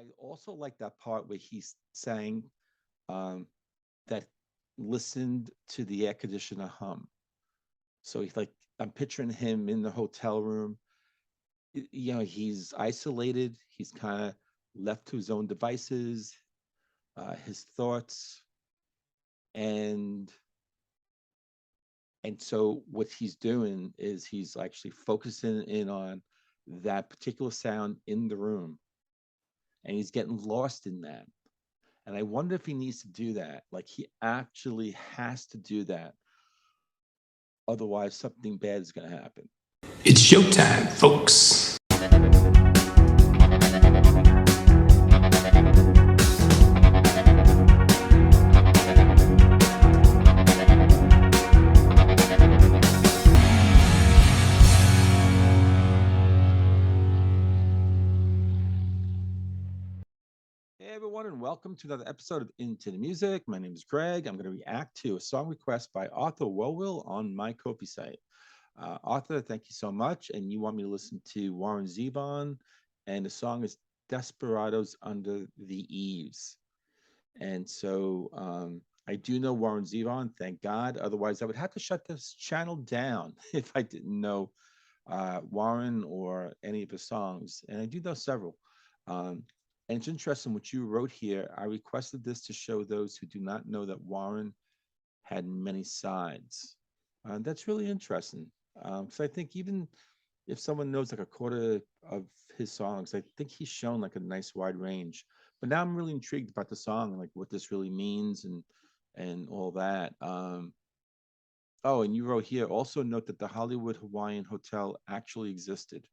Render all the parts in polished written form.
I also like that part where he's saying um, that listened to the air conditioner hum. So he's like, I'm picturing him in the hotel room. He's isolated. He's kind of left to his own devices, his thoughts, and so what he's doing is he's actually focusing in on that particular sound in the room, and he's getting lost in that. And I wonder if he needs to do that. Like he actually has to do that. Otherwise, something bad is going to happen. It's showtime, folks. Hey everyone, and welcome to another episode of Into the Music. My name is Greg. I'm going to react to a song request by Arthur Wellwill on my KoFi site. Arthur, thank you so much. And you want me to listen to Warren Zevon, and the song is Desperados Under the Eaves. And so I do know Warren Zevon, thank God. Otherwise, I would have to shut this channel down if I didn't know Warren or any of his songs. And I do know several. And it's interesting what you wrote here. I requested this to show those who do not know that Warren had many sides. That's really interesting. Because I think even if someone knows like a quarter of his songs, I think he's shown like a nice wide range. But now I'm really intrigued about the song, like what this really means and all that. Oh, and you wrote here, also note that the Hollywood Hawaiian Hotel actually existed.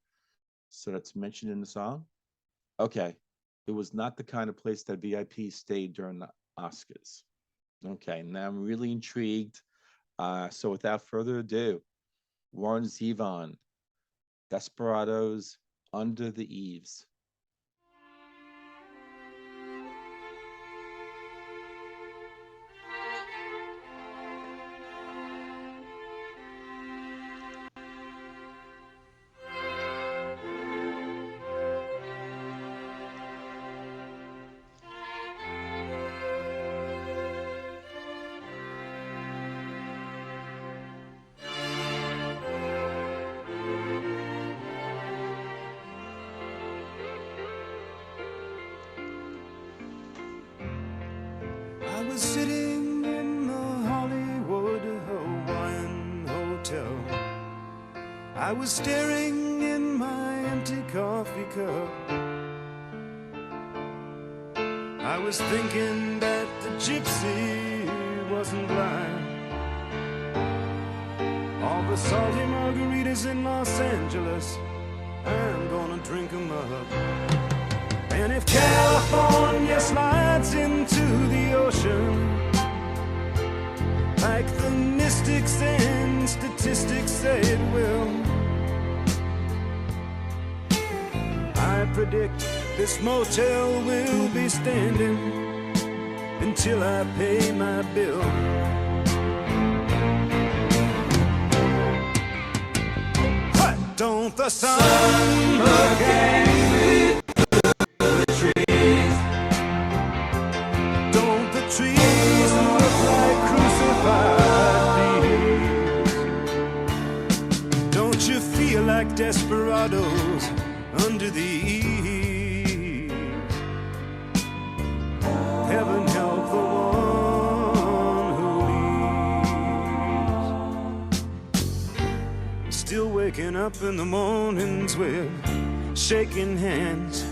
So that's mentioned in the song? Okay. It was not the kind of place that VIP stayed during the Oscars. Okay, now I'm really intrigued. So without further ado, Warren Zevon, Desperados, Under the Eaves. I was sitting in the Hollywood Hawaiian Hotel. I was staring in my empty coffee cup. I was thinking that the gypsy wasn't blind. All the salty margaritas in Los Angeles, I'm gonna drink 'em up. And if California slides into the ocean, like the mystics and statistics say it will, I predict this motel will be standing until I pay my bill. What? Don't the sun look angry? Trees look like crucified thieves. Don't you feel like desperados under the eaves? Heaven help the one who leaves. Still waking up in the mornings with shaking hands.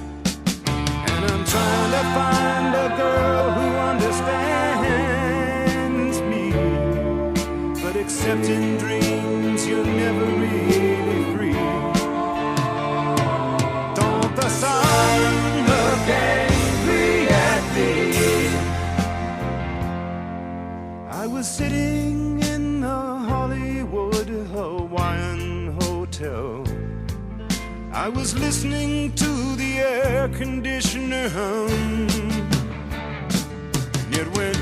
And I'm trying to find a girl who understands me. But except in dreams, you're never really free. Don't the sun look angry at me? I was sitting in the Hollywood Hawaiian Hotel. I was listening to the air conditioner hum. It went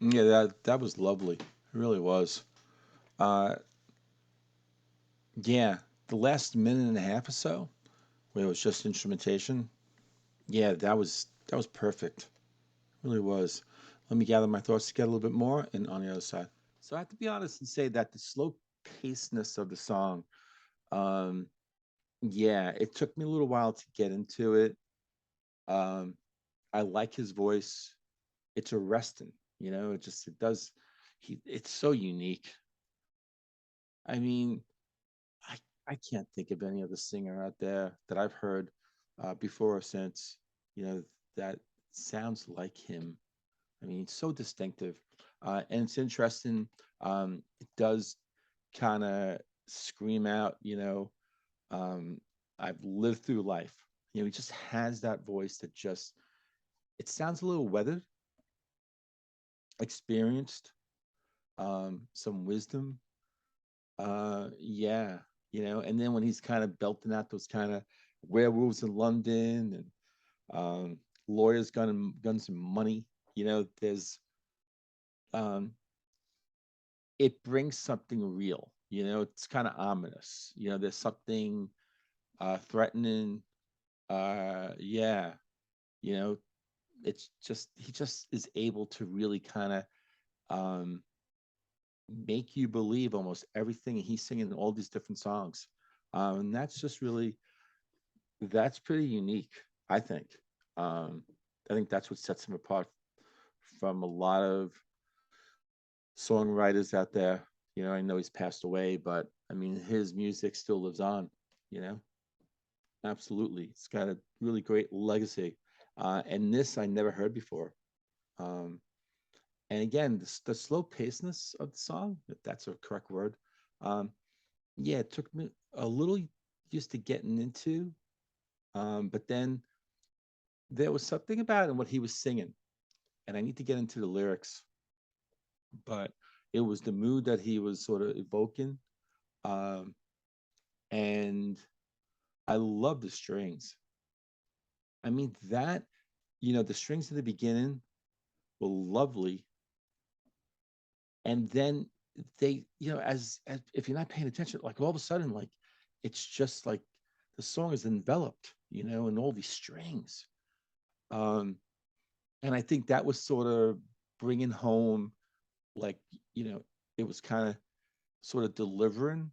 Yeah, that was lovely. It really was. Uh, yeah, the last minute and a half or so, where it was just instrumentation. Yeah, that was perfect. Really was. Let me gather my thoughts together a little bit more, and on the other side. So I have to be honest and say that the slow pacedness of the song, um, yeah, it took me a little while to get into it. Um, I like his voice. It's arresting, it does. It's so unique. I mean, I I can't think of any other singer out there that I've heard before or since, that sounds like him. I mean, it's so distinctive, and it's interesting. It does kind of scream out, um, I've lived through life. He just has that voice that just it sounds a little weathered, experienced, some wisdom. Yeah, and then when he's kind of belting out those kind of werewolves in London and lawyers, guns and money, there's um, it brings something real. It's kind of ominous. There's something threatening. Yeah, you know, it's just he just is able to really kind of um, make you believe almost everything he's singing in all these different songs. And that's pretty unique, I think. Um, I think that's what sets him apart from a lot of songwriters out there. I know he's passed away, but I mean, his music still lives on, you know? Absolutely. It's got a really great legacy. And this I never heard before. Um, and again, the slow pacedness of the song, if that's a correct word, um, yeah, it took me a little used to getting into. But then there was something about him, what he was singing, and I need to get into the lyrics, but it was the mood that he was sort of evoking. Um, and I love the strings. I mean, the strings in the beginning were lovely. And then they, as if you're not paying attention, like all of a sudden, like it's just like the song is enveloped, in all these strings. Um, and I think that was sort of bringing home, like, you know, it was kind of sort of delivering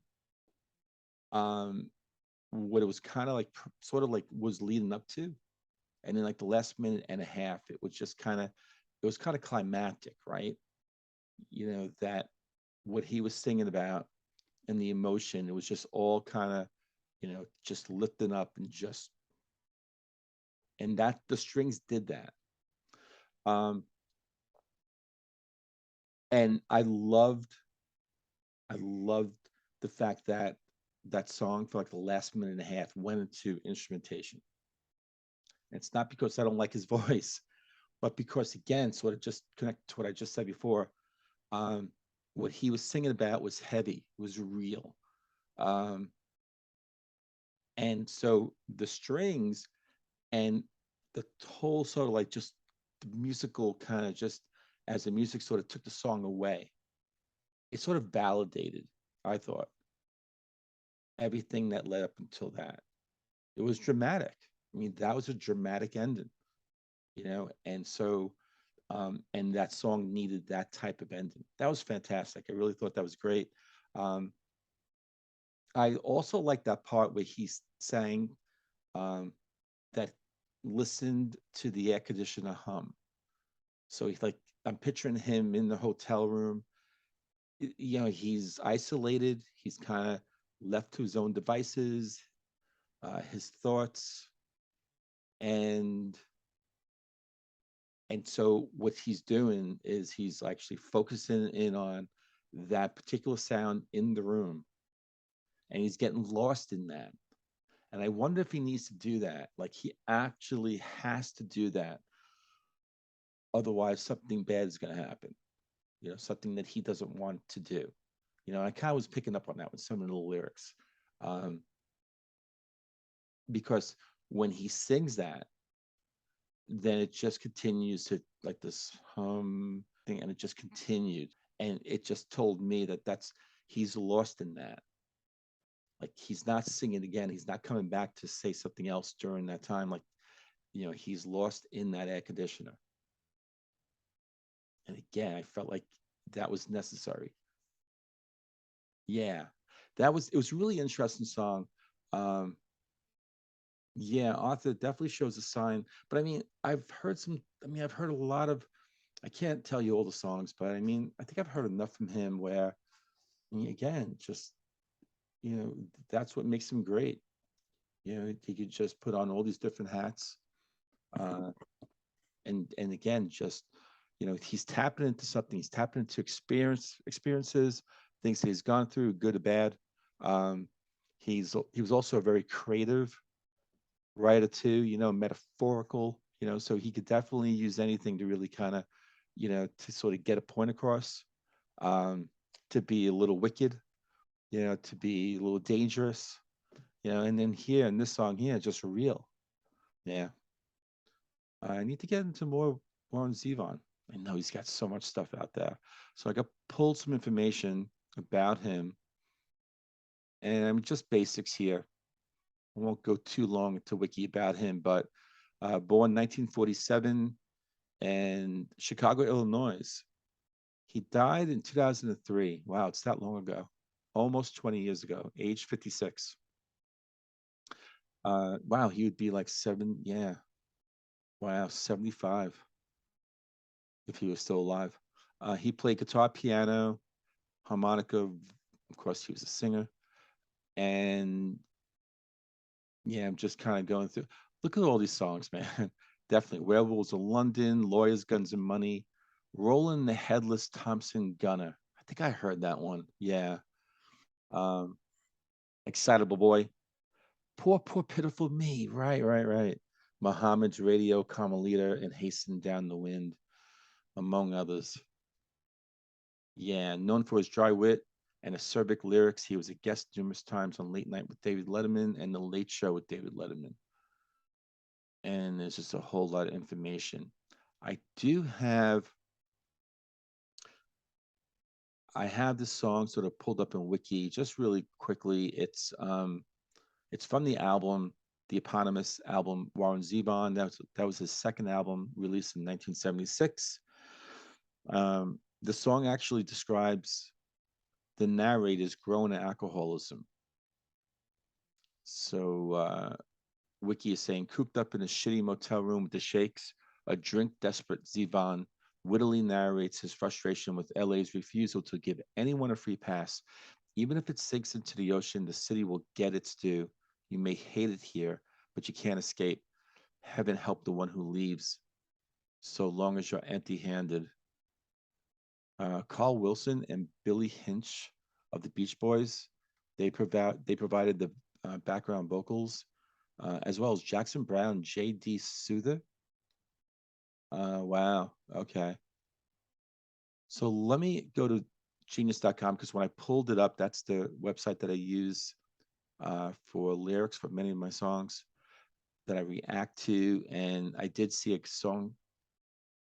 um, what it was kind of like, sort of like was leading up to. And then like the last minute and a half, it was kind of climactic, right? That what he was singing about and the emotion, it was just all kind of, just lifting up and that the strings did that. Um, and I loved the fact that that song for like the last minute and a half went into instrumentation. And it's not because I don't like his voice, but because again, sort of just connect to what I just said before. Um, what he was singing about was heavy, was real. Um, and so the strings and the whole sort of like just the musical kind of just as the music sort of took the song away, it sort of validated, I thought, everything that led up until that. It was dramatic. I mean, that was a dramatic ending, and so and that song needed that type of ending. That was fantastic. I really thought that was great. Um, I also like that part where he sang um, that listened to the air conditioner hum. So he's like, I'm picturing him in the hotel room. He's isolated. He's kind of left to his own devices, his thoughts, and so what he's doing is he's actually focusing in on that particular sound in the room, and he's getting lost in that. And I wonder if he needs to do that. Like he actually has to do that. Otherwise, something bad is going to happen. Something that he doesn't want to do. I kind of was picking up on that with some of the lyrics. Um, because when he sings that, then it just continues to like this thing, and it just continued, and it just told me that he's lost in that. Like he's not singing again. He's not coming back to say something else during that time. Like, he's lost in that air conditioner. And again, I felt like that was necessary. Yeah, it was a really interesting song. Um, yeah, Arthur definitely shows a sign. But I mean, I've heard a lot of, I can't tell you all the songs, but I mean, I think I've heard enough from him where, again, just, that's what makes him great. He could just put on all these different hats. Uh, and again, just, he's tapping into something. He's tapping into experiences, things that he's gone through, good or bad. Um, he was also a very creative writer too, metaphorical, so he could definitely use anything to really kind of, to sort of get a point across, um, to be a little wicked, to be a little dangerous, and then here in this song here, just real. Yeah. I need to get into more on Zevon. I know he's got so much stuff out there. So I got pulled some information about him, and I'm just basics here. I won't go too long into wiki about him, but born 1947 in Chicago, Illinois. He died in 2003. Wow, it's that long ago. Almost 20 years ago, age 56. Wow, he would be like yeah. Wow, 75 if he was still alive. He played guitar, piano, harmonica. Of course, he was a singer. And yeah, I'm just kind of going through. Look at all these songs, man. Definitely. Werewolves of London, Lawyers, Guns and Money, Roland the Headless Thompson Gunner. I think I heard that one. Yeah. Um, Excitable Boy. Poor, pitiful me. Right, right, right. Muhammad's Radio, Carmelita, and Hasten Down the Wind, among others. Yeah, known for his dry wit and acerbic lyrics, he was a guest numerous times on Late Night with David Letterman and The Late Show with David Letterman. And there's just a whole lot of information. I do have I have this song sort of pulled up in Wiki just really quickly. It's from the album, the eponymous album Warren Zevon. That was his second album released in 1976. The song actually describes the narrator's growing alcoholism. So Wiki is saying, cooped up in a shitty motel room with the shakes, a drink desperate Zevon wittily narrates his frustration with LA's refusal to give anyone a free pass. Even if it sinks into the ocean, the city will get its due. You may hate it here, but you can't escape. Heaven help the one who leaves, so long as you're empty handed. Carl Wilson and Billy Hinch of the Beach Boys, they provided the background vocals, as well as Jackson Brown, J.D. Souther. Wow. Okay. So let me go to genius.com, because when I pulled it up, that's the website that I use for lyrics for many of my songs that I react to. And I did see a song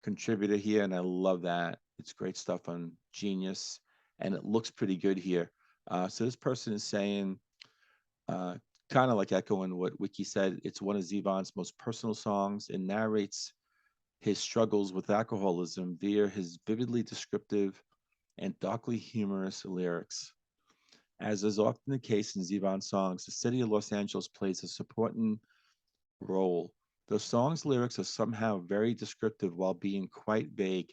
contributor here, and I love that. It's great stuff on Genius, and it looks pretty good here. So this person is saying, kind of like echoing what Wiki said, it's one of Zevon's most personal songs. It narrates his struggles with alcoholism via his vividly descriptive and darkly humorous lyrics. As is often the case in Zevon songs, the city of Los Angeles plays a supporting role. The song's lyrics are somehow very descriptive while being quite vague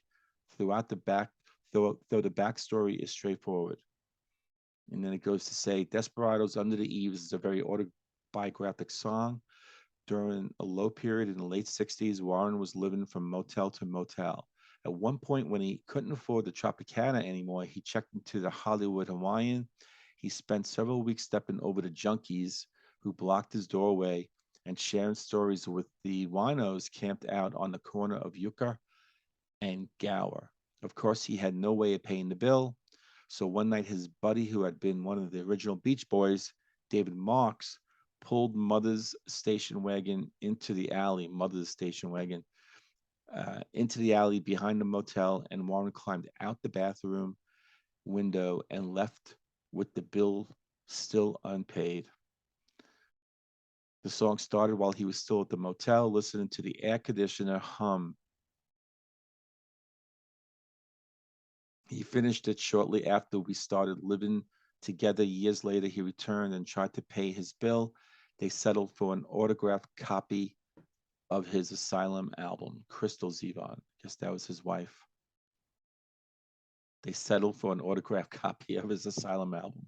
throughout the back, though the backstory is straightforward. And then it goes to say, Desperados Under the Eaves is a very autobiographic song. During a low period in the late 60s, Warren was living from motel to motel. At one point, when he couldn't afford the Tropicana anymore, he checked into the Hollywood Hawaiian. He spent several weeks stepping over the junkies who blocked his doorway and sharing stories with the winos camped out on the corner of Yucca and Gower. Of course, he had no way of paying the bill. So one night, his buddy, who had been one of the original Beach Boys, David Marks, pulled Mother's station wagon into the alley, Mother's station wagon, into the alley behind the motel, and Warren climbed out the bathroom window and left with the bill still unpaid. The song started while he was still at the motel, listening to the air conditioner hum. He finished it shortly after we started living together. Years later, he returned and tried to pay his bill. They settled for an autographed copy of his Asylum album, Crystal Zevon. I guess that was his wife. They settled for an autographed copy of his Asylum album.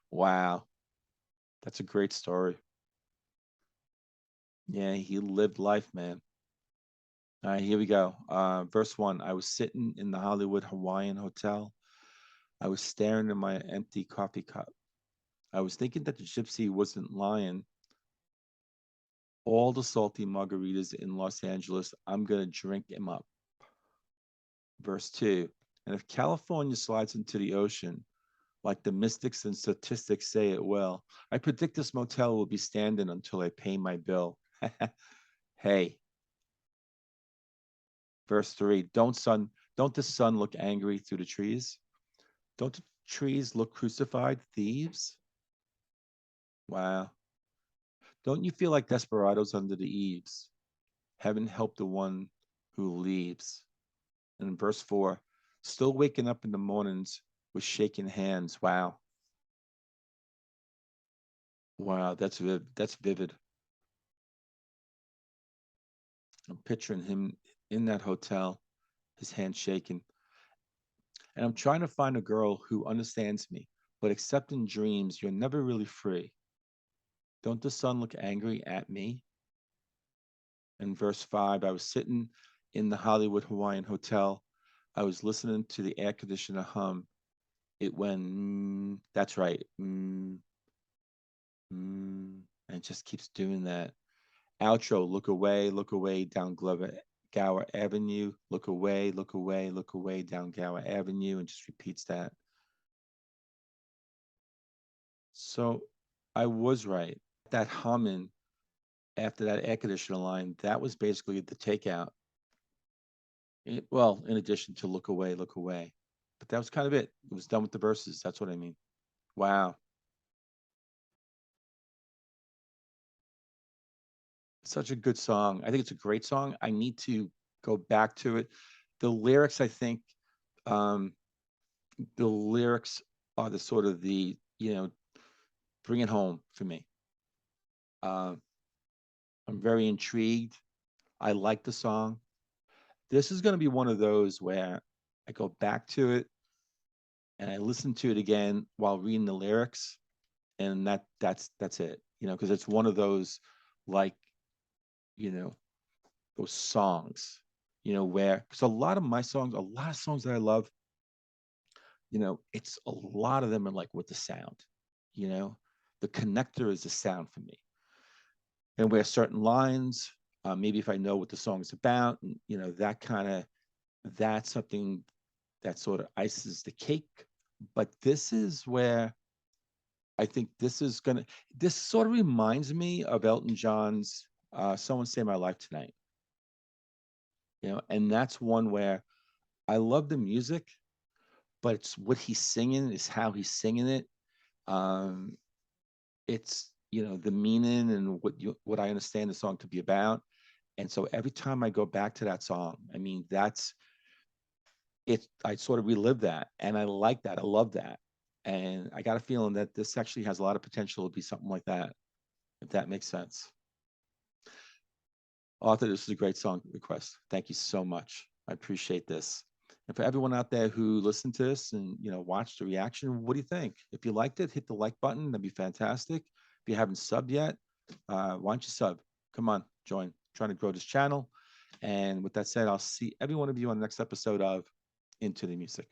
Wow. That's a great story. Yeah, he lived life, man. All right, here we go. Verse 1. I was sitting in the Hollywood Hawaiian Hotel. I was staring at my empty coffee cup. I was thinking that the gypsy wasn't lying. All the salty margaritas in Los Angeles, I'm going to drink him up. Verse 2. And if California slides into the ocean, like the mystics and statistics say it will, I predict this motel will be standing until I pay my bill. Hey. Verse 3. Don't the sun look angry through the trees? Don't the trees look crucified thieves? Wow. Don't you feel like desperados under the eaves? Heaven help the one who leaves. And in verse 4, still waking up in the mornings with shaking hands. Wow. Wow, that's vivid. I'm picturing him in that hotel, his hand shaking. And I'm trying to find a girl who understands me, but except in dreams, you're never really free. Don't the sun look angry at me? In verse 5, I was sitting in the Hollywood Hawaiian Hotel. I was listening to the air conditioner hum. It went, that's right, and it just keeps doing that. Outro, look away down Gower Avenue, look away, look away down Gower Avenue, and just repeats that. So I was right. That humming after that air conditioner line, that was basically the takeout. Well, in addition to look away, look away. But that was kind of it. It was done with the verses. That's what I mean. Wow. Such a good song. I think it's a great song. I need to go back to it. The lyrics, I think, um, the lyrics are the sort of bring it home for me. Uh, I'm very intrigued. I like the song. This is going to be one of those where I go back to it and I listen to it again while reading the lyrics, and that's it. Because it's one of those, like, you know, those songs, where, because a lot of songs that I love, it's a lot of them are like with the sound, the connector is the sound for me. And where certain lines, maybe if I know what the song's about, and, that's something that sort of ices the cake. But this is where I think this sort of reminds me of Elton John's Someone Say My Life Tonight. And that's one where I love the music, but it's what he's singing, is how he's singing it. It's, the meaning and what I understand the song to be about. And so every time I go back to that song, I mean, that's it. I sort of relive that, and I like that. I love that. And I got a feeling that this actually has a lot of potential to be something like that, if that makes sense. Arthur, this is a great song request. Thank you so much. I appreciate this. And for everyone out there who listened to this and watched the reaction, what do you think? If you liked it, hit the like button. That'd be fantastic. If you haven't subbed yet, why don't you sub? Come on, join. I'm trying to grow this channel. And with that said, I'll see every one of you on the next episode of Into the Music.